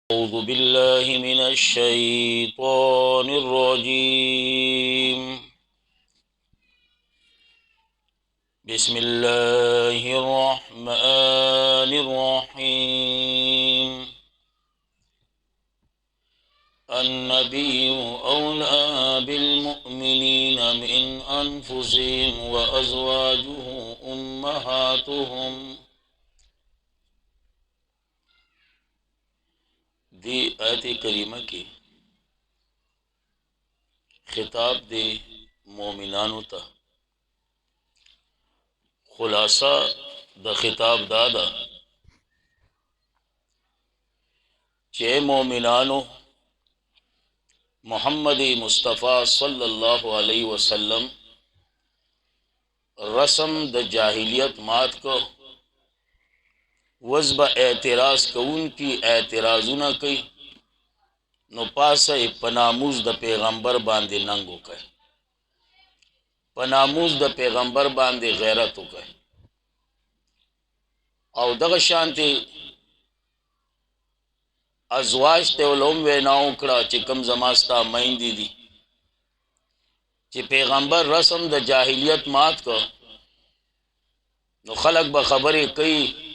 أعوذ بالله من الشيطان الرجيم بسم الله الرحمن الرحيم النبي أولى بالمؤمنين من أنفسهم وأزواجه أمهاتهم दी आयत करीमा की खिताब दे मोमिनानों ता खुलासा द खिताब दादा चे मोमिनानो मोहम्मद मुस्तफ़ा सल्लल्लाहु अलैहि वसल्लम रस्म द जाहिलियत मात को वज़्ब एतराज़ को उनकी एतराज़ुना कई नो पास पनामूज द पैगंबर बांधे नंगो कहे पनामूज द पैगंबर बांधे गैरत हो कहे और दग शांति अजवाज ते उलम वे नाउकड़ा चिकम जमास्ता मईन दीदी चे पैगंबर रस्म द जाहिलियत मात को नो खलक बखबरे कई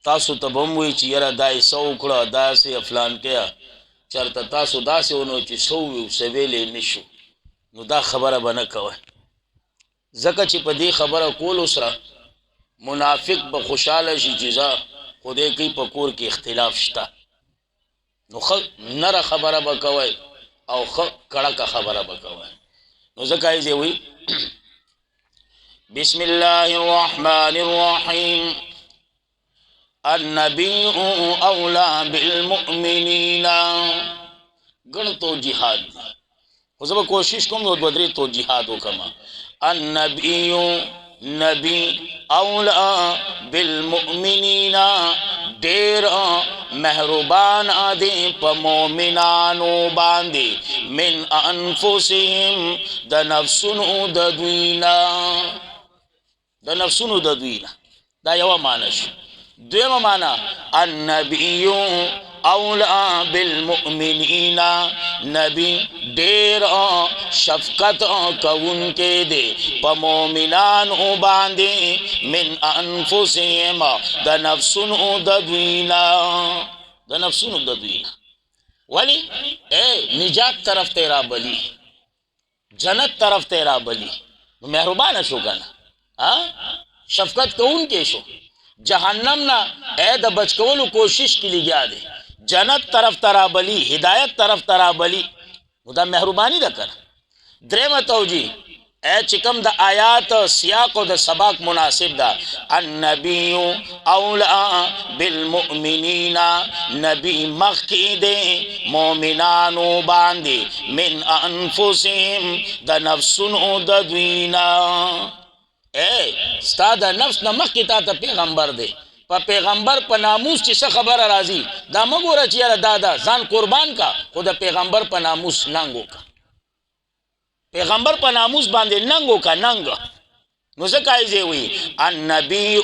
तासु तबम हुई ची यरा दाई सौ उकड़ा दाई से अफलान किया चरता तासु दा से उनो ची सौ सेवेले निशु नु दा खबर बना कवा जका ची पदी खबर कोल उसरा मुनाफिक ब खुशाल शी जिजा खुदे की पकोर की इख्तिलाफ शता नु ख नर खबर बकवा और ख कड़ा का खबर बकवा नु जका इजे हुई बिस्मिल्लाहिर्रहमानिर्रहीम अन्नबी औला बिलमुमिनीना गण तो जिहाद हो सब कोशिश कम दो बदरे तो जिहाद हो कमा अन्नबी नबी औला बिलमुमिनीना डेर मेहरबान आदे प मोमिनानो बांधे मिन अनफुसिहिम द नफ्सुनु ददवीना दा यवा मानश द्वेम माना अन्नबियु औला बिलमुमिनीना नबी डेर शफकत कउन के दे प मोमिनान बांधे मिन अनफुसिहिम द नफ्सुन ददवीना वली ए निजात तरफ तेरा बली जन्नत तरफ तेरा बली मेहरबान शो गना हाँ शफकत कउन के शो जहन्नम ना ए द बचकवलु कोशिश की ली गया दे जन्नत तरफ तरा बली हिदायत तरफ तरा बली मुदा मेहरबानी द कर द्रेम तौजी ए चिकम द आयात सियाक द सबक मुनासिब दा अन्नबियु औला बिलमुमिनीना नबी मक्की दे मोमिनानो बांधे मिन अनफुसिहिम द नफ्सुन ददवीना ए स्ताद नफ्स नमक की ता पैगंबर दे प पैगंबर प नामूस ची खबर राजी दा मगो रचिया दादा जान कुर्बान का खुद पैगंबर प नामूस नंगो का पैगंबर प नामूस बांधे नंगो का नंग मुझे हुई अन्नबी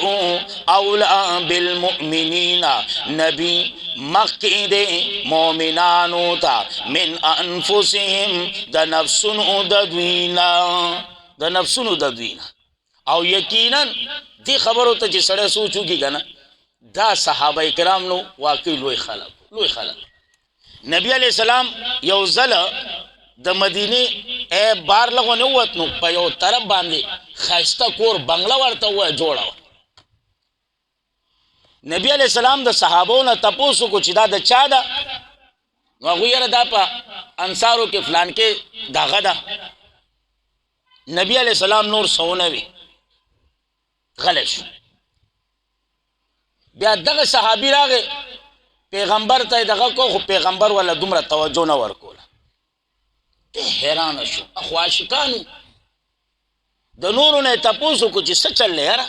औला बिलमुमिनीना नबी मक्की दे मोमिनानो ता मिन अनफुसिहिम द नफ्सुन ददवीना और यकीनन दी खबर होता जी सड़े सोचू की गना दा सहाबा इकराम नो वाकई लोई खलक नबी अलैहि सलाम यौजल द मदीने ए बार लगो ने वत नो पयो तरफ बांधे खैस्ता कोर बंगला वरता हुआ जोड़ा नबी अलैहि सलाम द सहाबो न तपोसु को चिदा द चादा वगुयर दा पा अंसारों के फलान के दागदा नबी अलैहि सलाम नूर सोनवी गलश बिया दग सहाबी रागे पैगंबर तय दग को पैगंबर वाला दुमरा तवज्जो न वरकोला ते हैरान शो अख्वाशिकानु द नूर ने तपोसु कुछ चल ले यार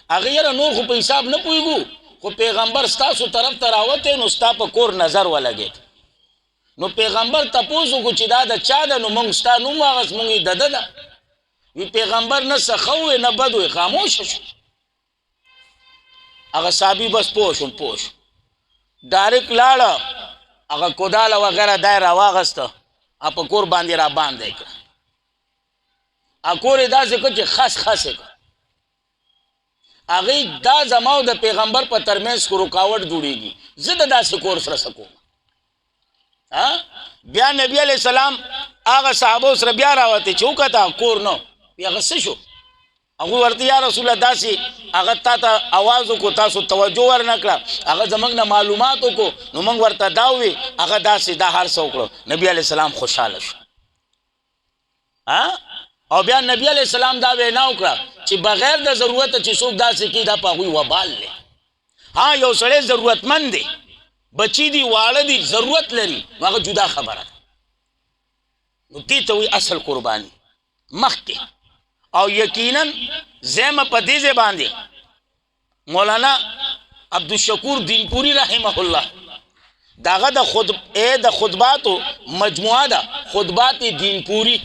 अगर नूर को हिसाब न पुईगु को पैगंबर स्तासु तरफ तरावते नु स्ता प कोर नजर वाला गे नु पैगंबर तपोसु कुछ दादा चादा नु मंग स्ता नु मागस मंगी दददा वी पैगंबर न सखवे न बदवे खामोश शो अगर साबी बस पोश ډایرک لاړه هغه کوداله وغیره دی راواغسته په کور باندې را باندې کړه کور یې داسې کړ چې خس خس یې کړ هغې دا زما او د پیغمبر په ترمنځ رکاوټ جوړېږي زه د داسې کور سره څه کوم بیا نبی علیه السلام هغه صحابو سره بیا راوتې چې وکته کور نه هغه څه شو هغوی ورته یا رسول الله داسې هغه تا ته اواز وکړو تاسو توجه ورنه کړه هغه زموږ نه معلومات وکړو نو موږ ورته دا ووی هغه داسې دا هر څه وکړو نبي علیه السلام خوشحاله شو او بیا نبی علیه السلام دا وینا وکړه چې بغیر د ضرورته چې څوک داسې کوي دا په هغوی وبال دی یو سړی ضرورتمند دی بچی دی واړه دی ضرورت لري نو هغه جدا خبره ده نو دې ته وایي اصل قرباني مخکې او یقینا زیمه په دې ځای باندې مولانا عبدالشکور دینپوری رحمه الله داغه د خطباتو مجموعه ده خطبات دینپوری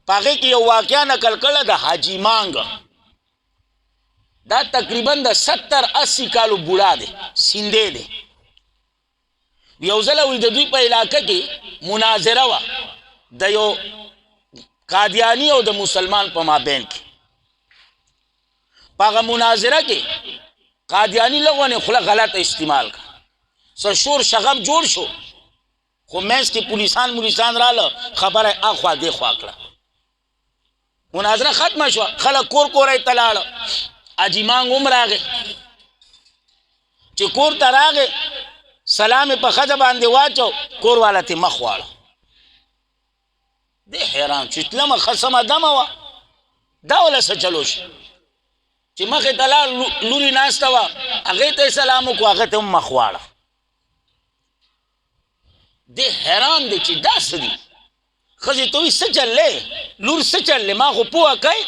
پاگه کی یو واقعہ نقل کړه د حاجی مانگ دا تقریبا د 70-80 کالو بوډا دی سینده دی یو ځل وی د دوی په علاقه کې مناظره وه د یو قادیانی او د مسلمان په مابین کې په هغه مناظره کې قادیانی لغونه خوله غلط استعمال کړه څه شور شغب جوړ شو خو منځ کې پولیسان راله خبره اخوا دې خوا کړه مناظره ختمه شو خلک کور یې ته لاړه حاجي مانګ هم راغی چې کور ته راغی سلام یې په ښځه باندې واچو کور والا تې مخ واړه دی حیران چې تلمه ښه سمه دمه وه دا وله څه چلو شو چې مخې ته لاړ لورې ناسته وه هغې ته یې سلام وکړو هغه ته هم مخ واړه دی حیران دی چې دا څه دي ښځې ته وایي څه چل دی لور څه چل دی ما خو پوهه کوئ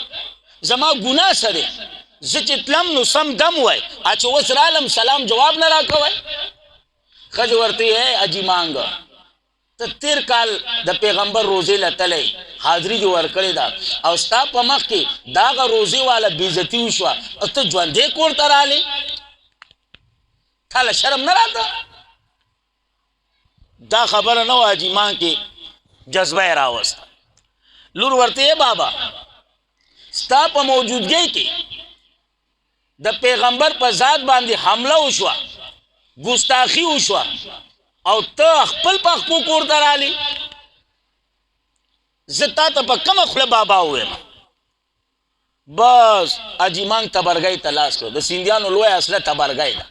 زما ګناه څه دی زه چې تلم نو سم دم وای چې اوس رالم سلام جواب نه راکوئ ښځې ورته یې حاجي مانګه ته تیر کال د پیغمبر روزې له تلی حاضري دې ورکړې ده او ستا په مخ کې د هغه روزې والا بېعزتي وشوه او ته ژوندی کور ته رالې تا له شرم نه راته دا خبره نه وه حاجي مان کې جذبه یې راوسته لور ورته یې بابا ستا په موجودګۍ کې د پیغمبر په ذات باندې حمله وشوه ګستاخي وشوه او ته خپل په خپل کور ته رالې زه تا ته په کومه خوله بابا ووایم بس حاجي مانګ تبرګۍ ته لاس کړو د سیندیانو لوی اصله تبرګۍ ده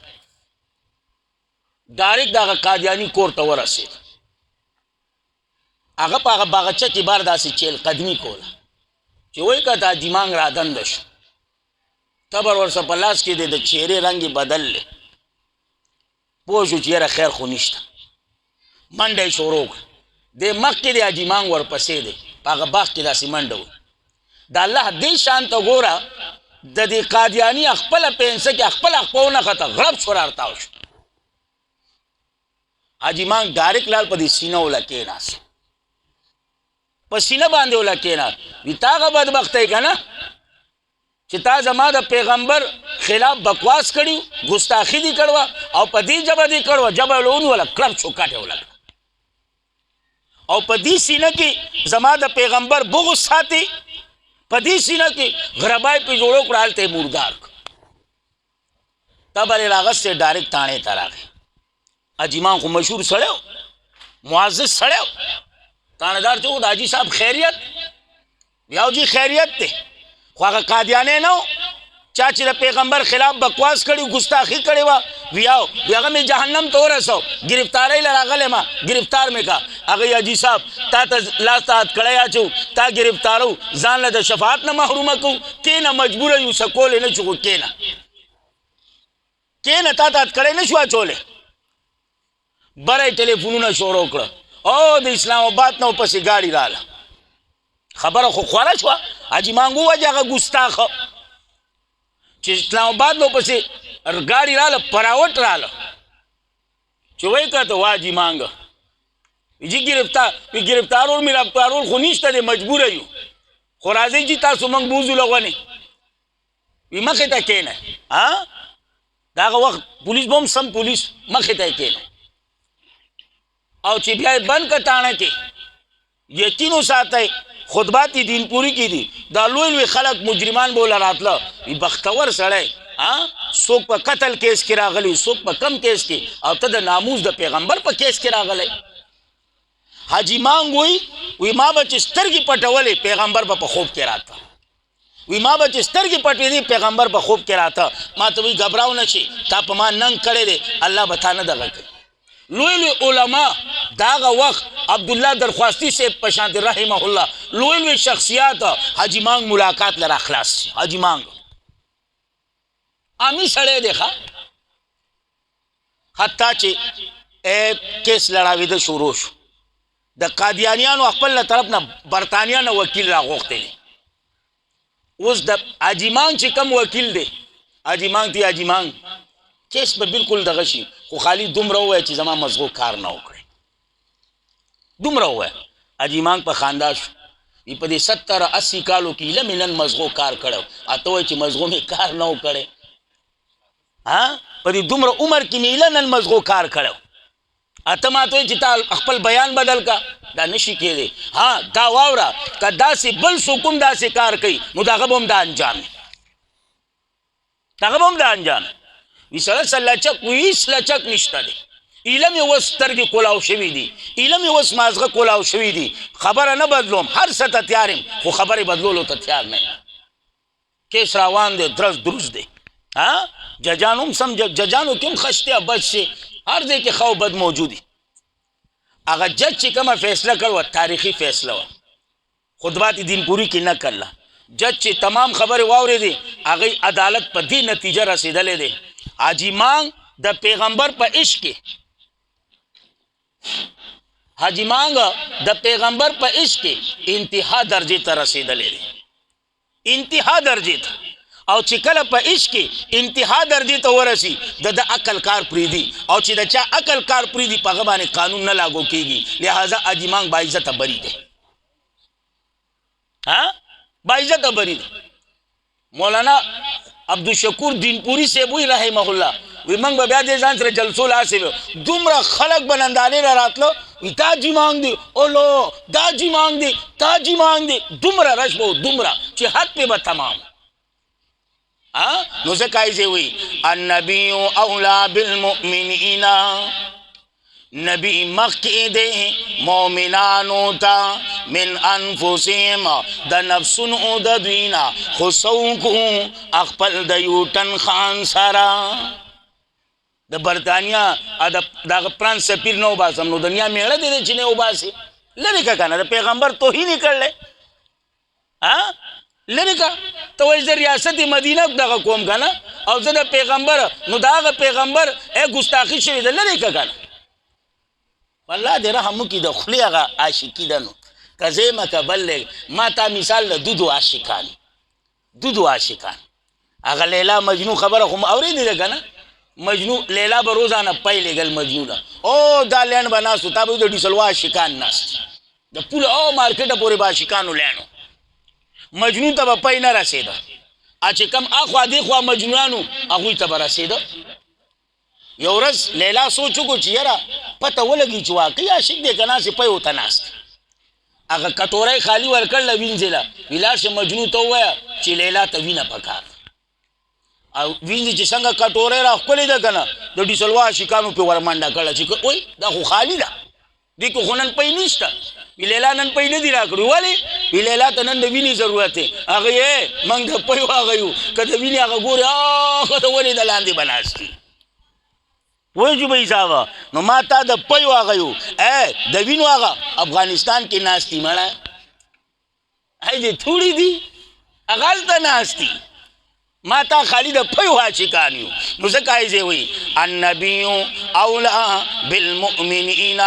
ډایرکټ د هغه قادیاني کور ته ورسېد هغه په هغه باغچه کې بار داسې چیل قدمي کوله چې وایي که د حاجي مانګ رادنده شو تبر ورسه په لاس کې دی د چهرې رنګ یې بدل دی پوه شو چې یاره خیر خو نشته منډه یې شروع کړه دی مخکې د حاجي مانګ ورپسې دی په هغه باغ کې داسې منډه وي د الله دې شان ته ګوره د دې قادیاني خپله پینسه کې خپله خپه ونښته غړپ شو رارتاو شو حاجي مانګ ډایرکټ لال په دې سینه وله کېناست په سینه باندې وله کېناست وي تا هغه بدبختۍ که نه چې تا زما د پیغمبر خلاف بکواس کړي ګستاخي دې کړوه او په دې ژبه دې کړوه ژبه یې ونیوله کلب شو کټ یې ولګه او په دې سینه کې زما د پیغمبر بغض ساتي په دې سینه کې غربای پې جوړو کړه هلته یې مردار کړ تبر یې راغستې ډایرکټ تاڼې ته راغی حاجي مان خو مشهور سړی و معزز سړی و تانهدار ته و د حاجي صاحب خیریت ویاو جي خیریت دی خو هغه قادیانی نه و چا چې د پیغمبر خلاف بکواس کړي ګستاخي کړې وه ویاو وی هغه مې جهنم ته ورسو ګرفتارۍ له راغلی ما ګرفتار مې کا هغه حاجي صاحب تا ته لاس ته هتکړی اچو تا ګرفتارو ځان له د شفاعت نه محرومه کوو کېنه مجبوره یو څه کولی نه شو خو کېنه تا ته هتکړی نه شو اچولی بره یې ټلیفونونه شروع کړه او د اسلام آباد نه ورپسې ګاډي راله خبره خو خوره شوه حاجي مانګ ووجه هغه ګستاخه چې اسلام آباد نه ورپسې ګاډي راله پراوټ راله چې وایي که ته حاجي مانګه جی ګرفتارول مې رفتارول خو نشته دی مجبوره یو خو راځئ چې تاسو موږ بوځو لغونې وي مخې ته کښېنئ داغه وخت پولیس بم سم پولیس مخې ته کېنو او چې بیا بند که تاڼه کې یقین وساتئ خطبات دین پوری کی دي دا لوی لوی خلق مجرمان بوله راتله وي بختور سړی څوک په قتل کیس کې راغلی څوک په کم کیس کې او ته د ناموس د پیغمبر په کیس کې راغلی حاجی مانګ وی ما به چې سترګې پټولې پیغمبر به په خوب کې راته وی ما به چې سترګې پټې دي پیغمبر په خوب کې راته ما ته وی ګبراو نه شي تا په ما ننګ کړی دی الله به تا نه دغه کوي لوی لوی علما داغه وخت عبدالله درخواستی صاحب په شانتې رحمه الله لوی لوی شخصیات حاجی مانګ ملاقات لره خلاص شي حاجی مانګ عامي سړی دی ښه حتی چې کیس لړاوېده شروع شو د قادیانیانو خپل له طرف نه برطانیه نه وکیل راغوښتی دی اوس د حاجی مانګ چې کم وکیل دی حاجی مانګ ته حاجی مانګ کیس به بالکل دغه شي خو خالی دومره ووایه چې زما مزغو کار نه وکړي دومره ووایه حاجی مانګ په خندا شو وي په دې 70-80 کالو کې ایله مې نن مزغو کار کړی اته وایي چې مزغو مې کار نه و کړی په دې دومره عمر کې مې ایله نن مزغو کار کړی اته ماته وایي چې تا خپل بیان بدل کا دا نشي کېدی دا واوره که داسې بل څوک هم داسې کار کوي نو دغه به هم دا انجام دغه به هم دا انجام وی سره لچک وی هیڅ لچک نشته دی ایله مې اوس سترګې کولاو شوي دي ایله مې اوس مازغه کولاو شوي دي خبره نه بدلوم هر څه ته تیار یم خو خبرې بدلولو ته تیار نه یم کیس روان دی درست دی ججانو هم سم ججانو کې هم خشته بد شي هر ځای کې ښه او بد موجودي هغه جج چې کومه فیصله کړوه تاریخي فیصله وه خطبات دین پوری کې نه کړله جج چې تمام خبرې واورېدې هغې عدالت په دې نتیجه رسېدلی دی حاجی مانګ د پیغمبر په عشق کې حاجی مانګ د پیغمبر په عشق کې انتها درجې ته رسېدلی دی انتها درجې ته او چې کله په عشق کې انتها درجې ته ورسي د عقل کار پرېږدي او چې د چا عقل کار پرېږدي په هغه باندې قانون نه لاګو کېږي لہذا حاجی مانګ باعزته بری دی باعزته بری دی مولانا عبدالشکور دینپوری صاحب وی رحمه الله وی موږ به بیا دې ځان سره جلسو لاسې دومره خلک به نندارې را راتلو وی دا جي مانګ دی اولو دا جي مانګ دی تا جي مانګ دی دومره رش به دومره چې حد پې به تمام نو ځکه یې وی النبي اولا بالمؤمنین نبی مخکې دی مؤمنانو ته من انفسهم د نفسونو د دوی نه خو څوک خپل د یوټن خان سره د برطانیا دغه فرانس سفیر نه وباسم نو دنیا میړه دی چې نه وباسي لرې که که نه د پیغمبر توهین یې کړلی لرې که ته وایي زه ریاست مدینه دغه کوم که نه او زه د پیغمبر نو د هغه پیغمبر ګستاخي شوې ده لرې که که نه الله دې رحم وکړي د خولې هغه عاشقي ده نو که زه یم که بل دی ما تا مثال د دودو عاشقان هغه لیلا مجنون خبره خو م اورېدې ده که نه مجنون لیلا به روزانه پی لېږل مجنونه او دا لینډ به ناست و تا به د ډیسلوا عاشقان ناست د پوله او مارکېټه پورې به عاشقانو لینډو مجنون ته به پی نه رسېده چې کم اخوا دېخوا مجنونانو هغوی ته به رسېده یو ورځ لیلا سوچ وکړو چې یاره پته ولګي چې واقعي عاشق دی که ناسې پی ورته ناست هغه کټوری خالي ورکړله وینځېله وي لاړ شه مجنون ته ووایه چې لیلا ته وینه پکار او وینځي چې څنګه کټوری را ښکلې ده که نه د ډیسلوا عاشقانو پې ورمنډه کړله چې وایي دا خو خالي ده دې کې خو نن پی نشته وی لیلا نن پی نه دي را کړي ولې وی لیلا ته نن د وینې ضرورت دی هغه یې موږ د پی واغیو که د وینې هغه ګورې که د ونې د لاندې به ناست دي وای جوبۍ صاحبه نو ما تا د پی واغیو د وینو هغه افغانستان کې ناستي مړه دې توړي دي هغه هلته ناستي ما تا خالی د پی عاشقان یو نو ځکه یې وایي النبي اولا بالمؤمنین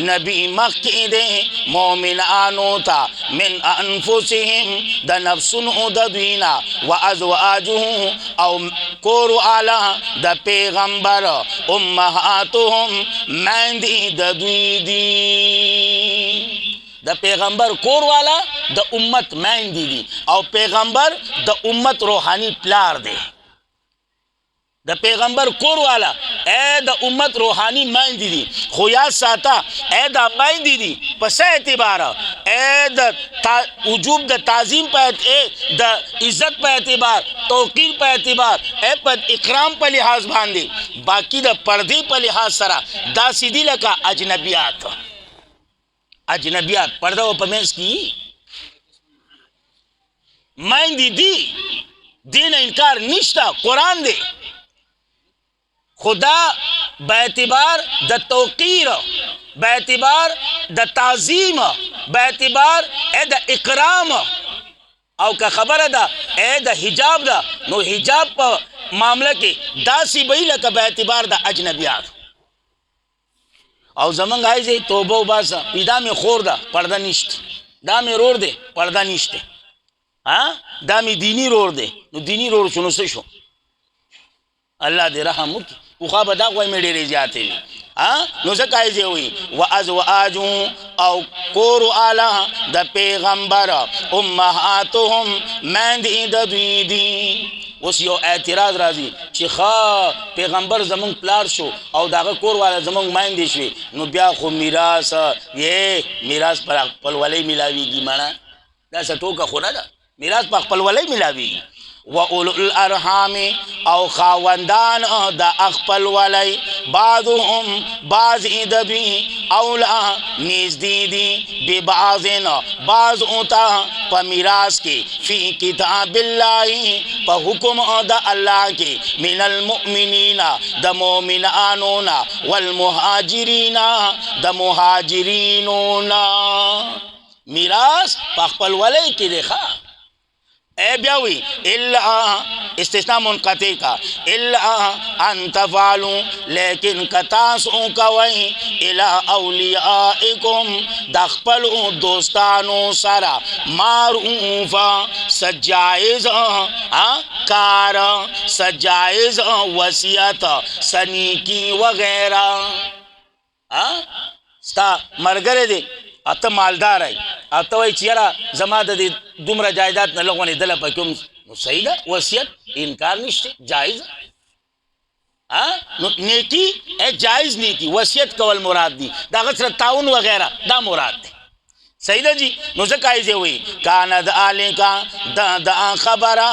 نبی مخکې دی مؤمنانو ته من انفسهم د نفسونو د دوی نه و ازواجه او کور والا د پیغمبر امهاتهم میندې د دوی دي د پیغمبر کور والا د امت میندې دي او پیغمبر د امت روحانی پلار دی द पैगंबर कोर वाला ए द उम्मत रूहानी माइंदी दी खोया साता ए द माइंदी दी पस एतबार ए द वजूब द ताजीम पे ए द इज्जत पे एतबार तौकीर पे एतबार ए पर इकराम पे लिहाज बांधे बाकी द पर्दे पे लिहाज सरा दा सीधी लका अजनबियात अजनबियात पर्दा व पमेस की माइंदी दी दीन इनकार निश्ता कुरान दे खुदा बेतिबार द तौकीर बेतिबार द ताजीम बेतिबार ए द इकराम और का खबर दा ए द हिजाब दा नो हिजाब पर मामला के दासी बहिल का बेतिबार द अजनबियात और जमंग आए जे तोबो बासा इदा में खोर दा पर्दा निश्त दा में रोड दे पर्दा निश्त हाँ दा में दीनी रोड दे नो दीनी रोड सुनो से शो अल्लाह दे रहम की उखा बदा कोई में डेरे जाते हाँ नो से काहे जे हुई वअज़वाजु औ कोरु आला द पैगंबर उम्महातुहुम मैंदी द दीदी उस यो एतराज राजी चिखा पैगंबर जमंग प्लार शो और दागा कोर वाला जमंग मैंदी शवे नो ब्या खो मिरास ये मिरास पर पल वाले मिलावीगी माना दा सटो का खोना दा मिरास पर पल वाले मिलावीगी व उलुल अरहामी औ खावंदान द अखपल वाले बाज़ुहुम बाज़ इदबी औला निज़दीदी बेबाज़िन बाज़ उता पमिरास के फ़ी किताबिल्लाही प हुक्म द अल्लाह के मिनल मुमिनीना द मोमिनानोना वल मुहाजिरीना द मुहाजिरीनोना मिरास पखपल वाले की देखा ए ब्यावी इल्ला इस्तिस्ना मुनक़ती का इल्ला अन तफ़ालू लेकिन कतासों का वही इला औलियाइकुम दखपलू दोस्तानों सारा मारूफा सजाइज कार सजाइज वसियत सनीकी वगैरह स्ता मरगरे दे अत मालदार है अत वही चियरा जमा दे दुमरा जायदाद न लोगों ने दल पर क्यों सही ना वसियत इनकार निश्चित जायज नेकी ए जायज नीति वसियत कवल मुराद दी दागत ताउन वगैरह दा मुराद दे सही ना जी नुसे कायजे हुई कानद आले का द खबरा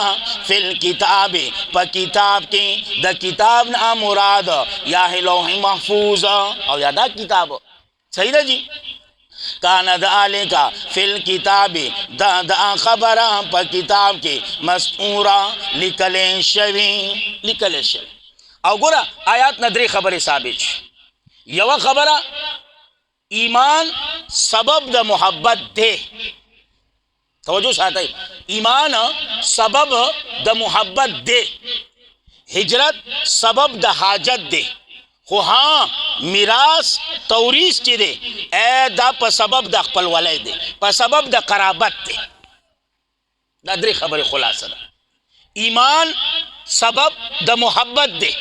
फिल किताबे प किताब के द किताब ना मुराद या लौह महफूज और यादा किताब सही ना जी कानद आले का फिल किताबे द खबरा प किताब के मस्तूरा लिकले शवी और गोरा आयात नदरी खबर साबित यवा खबरा ईमान सबब द मोहब्बत दे तवज्जो साथ ईमान सबब द मोहब्बत दे हिजरत सबब द हाजत दे हो हाँ मिरास तौरीस ची दे ए दा प सबब द अखपल वाले दे प सबब द कराबत दे नदरी खबर खुलासा ईमान सबब द मोहब्बत दे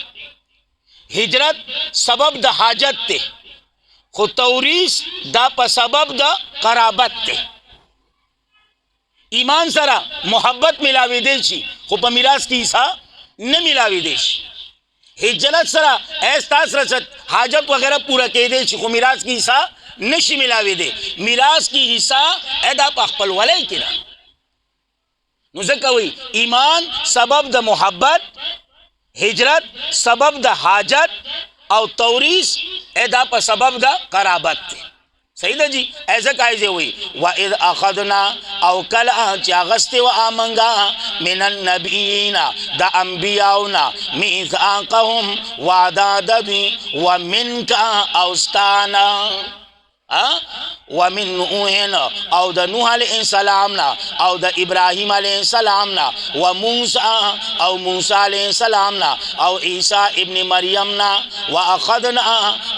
हिजरत सबब द हाजत दे खो तौरीस दा प सबब द कराबत दे ईमान सरा मोहब्बत मिलावी देशी खो प मिरास की ईसा न मिलावी देशी हिजरत सरा एहसास रसत हाजत वगैरह पूरा कह दे खो मिरास की ईसा नशी मिलावी दे मिरास की हिस्सा एदा पखपल वाले किरा नुसे कवी ईमान सबब द मोहब्बत हिजरत सबब द हाजत और तौरीस एदा प सबब द कराबत सही ना जी ऐसा कायजे हुई व इद अखदना औ कल चागस्ते व आमंगा मिनन नबीना द अंबियाउना मीसाक़हुम वादा दबी व मिनका औस्ताना व मिन नूहन औ द नूह अलैहिस्सलाम ना औ द इब्राहिम अलैहिस्सलाम ना व मूसा औ मूसा अलैहिस्सलाम ना औ ईसा इब्न मरियम ना व अखदना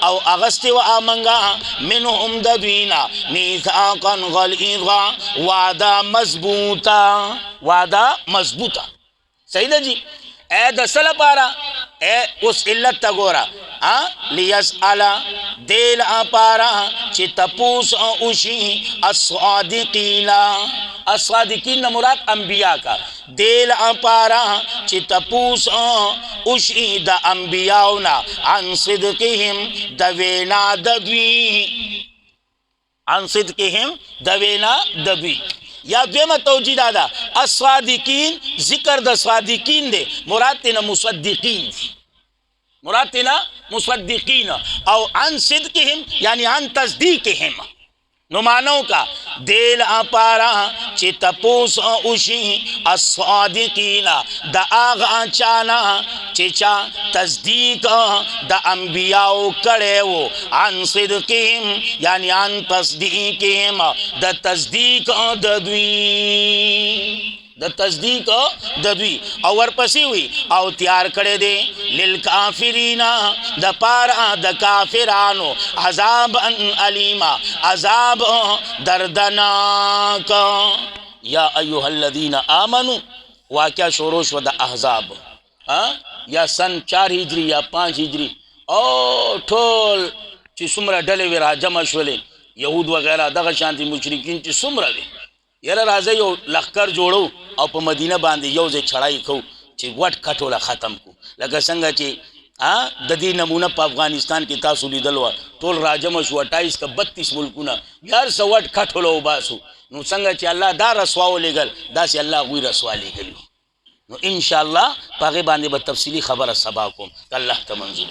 औ अगस्ते व आमंगा मिनहुम दबीना मीसाक़न गलीज़ा वादा मजबूता सही ना जी ए दसल पारा ए उस इल्लत तगोरा लियस अला देल पारा चितपूस उशी अस्वादिकीना الصادقین مراد انبیاء کا دیل اپارا چی تپوس اشی دا انبیاؤنا عن صدقهم دوینا دبی عن صدقهم دوینا دبی یا دویمہ توجید آدھا الصادقین ذکر دا صادقین دے مراد تینا مصدقین دی مراد تینا مصدقین او عن صدقهم یعنی عن تصدیقهم نمانوں کا دیل اپارا چی تپوس اوشی الصادقین دا آغا چانا چی چا تصدیق دا انبیاء کڑے وہ عن صدقهم یعنی عن تصدیقهم دا تصدیق دا دوی دا تصدیق دا دوی او ورپسی ہوئی او تیار کڑے دے للکافرین دا پارا دا کافرانو عذاب علیما عذاب دردناک یا ایوہ الذین آمنو واقعہ شروش و دا احزاب یا سن 4 ہجری یا 5 ہجری او ٹھول چی سمرہ ڈلے وی را جمع شولے یہود وغیرہ دغا شانتی مشرکین چی سمرہ دے یلا راځي یو لخر جوړو او په مدینه باندې یو ځای چړای کو چې وټ کټوله ختم کو لکه څنګه چې د دې نمونه په افغانستان کې تاسو لیدل و ټول راجم شو 28 کا 32 ملکونه یار سو وټ کټوله وباسو نو څنګه چې الله دا رسواو لګل دا چې الله غوي رسوا لګل نو ان شاء الله پاغه باندې به تفصیلی خبره سبا کوم الله ته منظور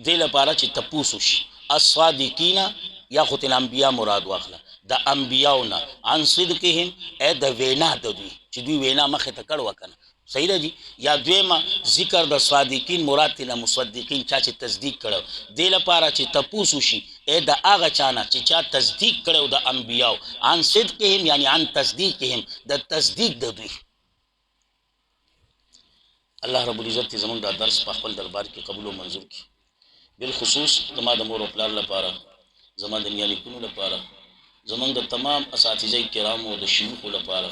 دې لپاره چې تپوسو شي الصادقین یا خود الانبیاء مراد واخلا دا انبیاؤنا عن صدقهم اے دا وینا دا دوی چی دوی وینا مخی تکڑ وکنا صحیح دا جی یا دویما ذکر دا صادقین مراد تینا مصدقین چاچی تصدیق کرو دیل پارا چی تپوسو شی اے دا آغا چانا چی چا تصدیق کرو دا انبیاؤ عن صدقهم یعنی عن تصدیقهم دا تصدیق دا دوی اللہ رب العزت تی زمان دا درس پا خپل دربار کی قبول و منظور کی بالخصوص دما دا مور و پلار لپارا زمان د میالیکونو لپاره زمان د تمام اساتذه کرامو د شیوخو لپاره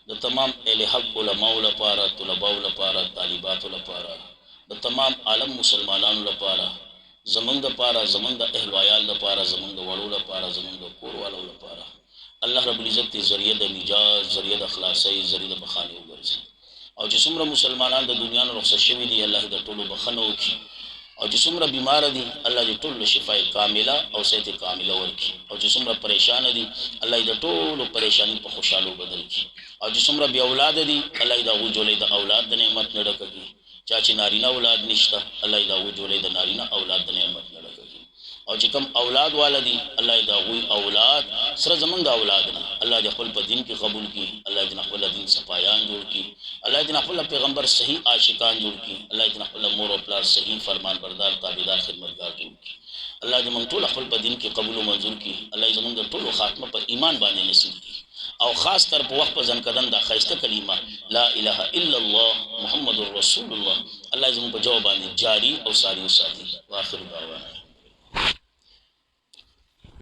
د تمام اهل حق علماو لپاره طلباو لپاره طالباتو لپاره د تمام عالم مسلمانانو لپاره زمان د لپاره زمان د اهلوایال لپاره زمان د وړو لپاره زمان د کوروالو لپاره الله رب العزت ذریعہ د نجات ذریعہ د خلاصي ذریعہ د بخانه وګرځي او چې څومره مسلمانان د دنیا نه رخصت شوي دي الله د ټولو بخنه وکړي او چې څومره بیمار دي الله دې ټول شفای کامله او صحت کامله ورکړي او چې څومره پریشان دي الله دې ټول پریشانی په خوشاله بدل کړي او چې څومره بی اولاد دي الله دې هغه جوړې د اولاد د نعمت نه ډکړي چا چې نارینه اولاد نشته الله دې هغه جوړې د نارینه اولاد د نعمت نه ډکړي او چې کوم اولاد والدي الله دې هغه اولاد سره زمونږ د اولاد نه الله دې خپل په دین کې قبول کړي الله دې خپل دین صفایان جوړ کړي الله دې خپل پیغمبر صحیح عاشقان جوړ کړي الله دې خپل مور او پلار صحیح فرمان بردار تابعدار خدمتگار جوړ کړي الله دې موږ ټول خپل په دین کې قبول او منظور کړي الله دې موږ ټول خاتمه په ایمان باندې نصیب کړي او خاص تر په وخت په ځن کدن دا خیسته کلمه لا اله الا الله محمد رسول الله الله دې موږ په جواب باندې جاری او ساری وساتي واخر دعوانا